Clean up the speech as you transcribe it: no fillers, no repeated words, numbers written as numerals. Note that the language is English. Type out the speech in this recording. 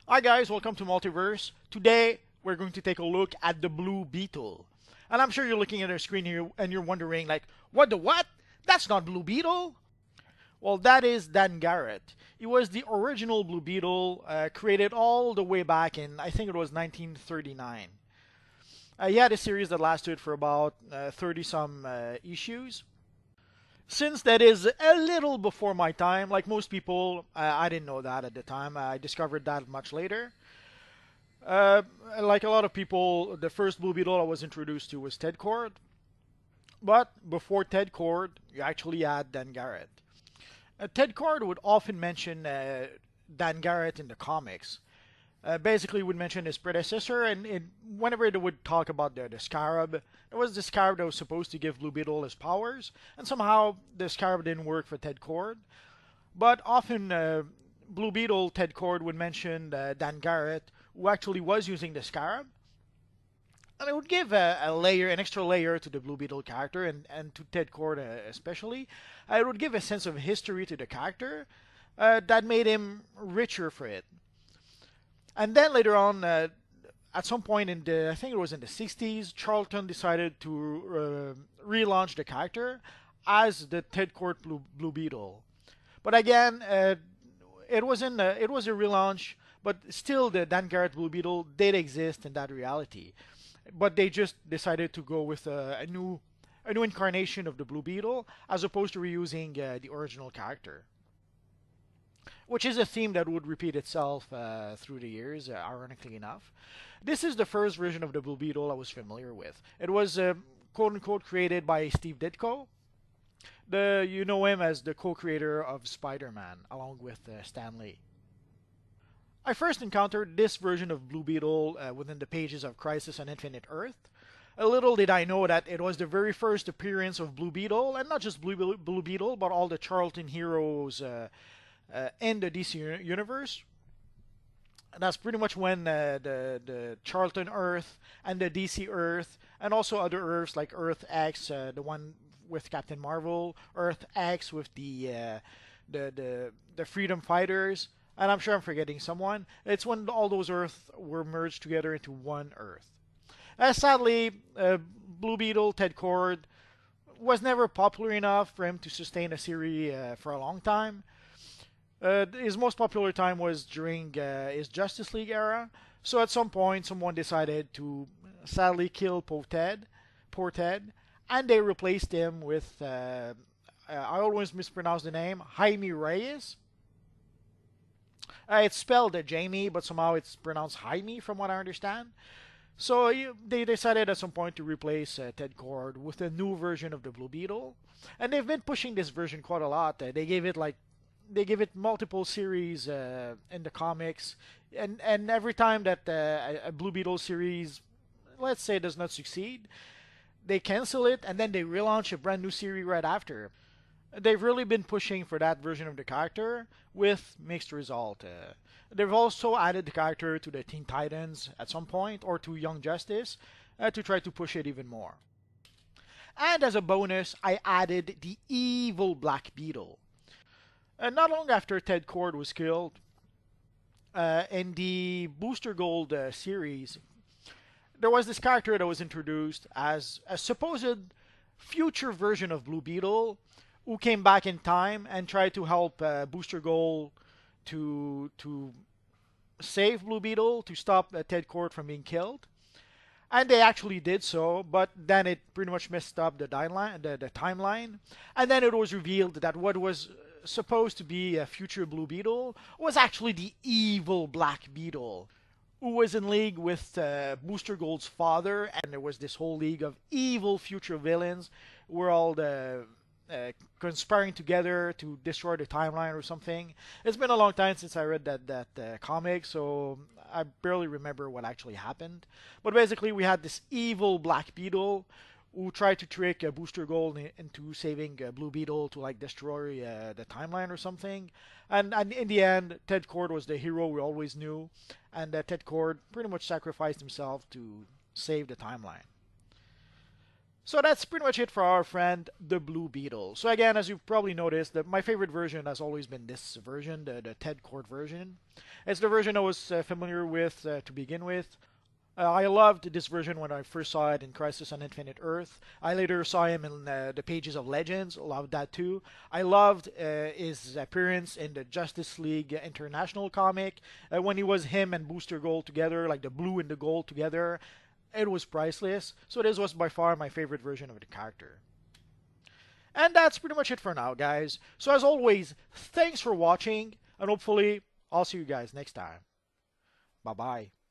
Hi guys, welcome to Multiverse. Today we're going to take a look at the Blue Beetle. And I'm sure you're looking at our screen here and you're wondering like, what the what? That's not Blue Beetle. Well, that is Dan Garrett. He was the original Blue Beetle, created all the way back in, I think it was 1939. He had a series that lasted for about 30 some issues. Since that is a little before my time, like most people, I didn't know that at the time. I discovered that much later. Uh, like a lot of people, the first Blue Beetle I was introduced to was Ted Cord. But before Ted Cord, you actually had Dan Garrett. Ted Cord would often mention Dan Garrett in the comics. Basically, would mention his predecessor, and whenever they would talk about the Scarab, it was the Scarab that was supposed to give Blue Beetle his powers, and somehow the Scarab didn't work for Ted Cord. But often, Blue Beetle Ted Cord would mention Dan Garrett, who actually was using the Scarab, and it would give a layer, an extra layer to the Blue Beetle character, and to Ted Cord especially. It would give a sense of history to the character that made him richer for it. And then later on, at some point in the, I think it was in the 60s, Charlton decided to relaunch the character as the Ted Cord Blue Beetle. But again, it was a relaunch, but still the Dan Garrett Blue Beetle did exist in that reality. But they just decided to go with a new incarnation of the Blue Beetle as opposed to reusing the original character, which is a theme that would repeat itself through the years, ironically enough. This is the first version of the Blue Beetle I was familiar with. It was quote unquote created by Steve Ditko. You know him as the co-creator of Spider-Man, along with Stan Lee. I first encountered this version of Blue Beetle within the pages of Crisis on Infinite Earth. A little did I know that it was the very first appearance of Blue Beetle, and not just Blue Beetle, but all the Charlton heroes in the DC universe. And that's pretty much when the Charlton Earth and the DC Earth and also other Earths like Earth X, the one with Captain Marvel, Earth X with the Freedom Fighters, and I'm sure I'm forgetting someone. It's when all those Earths were merged together into one Earth. Sadly, Blue Beetle Ted Cord was never popular enough for him to sustain a series for a long time. His most popular time was during his Justice League era. So at some point, someone decided to sadly kill poor Ted, and they replaced him with I always mispronounce the name, Jaime Reyes. It's spelled Jamie, but somehow it's pronounced Jaime, from what I understand. So they decided at some point to replace Ted Cord with a new version of the Blue Beetle, and they've been pushing this version quite a lot. They give it multiple series in the comics, and every time that a Blue Beetle series, let's say, does not succeed, they cancel it and then they relaunch a brand new series right after. They've really been pushing for that version of the character with mixed result. They've also added the character to the Teen Titans at some point or to Young Justice to try to push it even more. And as a bonus, I added the evil Black Beetle. Not long after Ted Cord was killed, in the Booster Gold series, there was this character that was introduced as a supposed future version of Blue Beetle who came back in time and tried to help Booster Gold to save Blue Beetle, to stop Ted Cord from being killed. And they actually did so, but then it pretty much messed up the timeline. And then it was revealed that what was supposed to be a future Blue Beetle was actually the evil Black Beetle, who was in league with Booster Gold's father, and there was this whole league of evil future villains who were all conspiring together to destroy the timeline or something. It's been a long time since I read that comic, so I barely remember what actually happened. But basically, we had this evil Black Beetle who tried to trick Booster Gold into saving Blue Beetle to like destroy the timeline or something. And in the end, Ted Cord was the hero we always knew, and Ted Cord pretty much sacrificed himself to save the timeline. So that's pretty much it for our friend, the Blue Beetle. So again, as you've probably noticed, that my favorite version has always been this version, the Ted Kord version. It's the version I was familiar with to begin with. I loved this version when I first saw it in Crisis on Infinite Earth. I later saw him in the Pages of Legends. Loved that too. I loved his appearance in the Justice League International comic when he was him and Booster Gold together, like the blue and the gold together. It was priceless. So this was by far my favorite version of the character. And that's pretty much it for now, guys. So as always, thanks for watching, and hopefully I'll see you guys next time. Bye bye.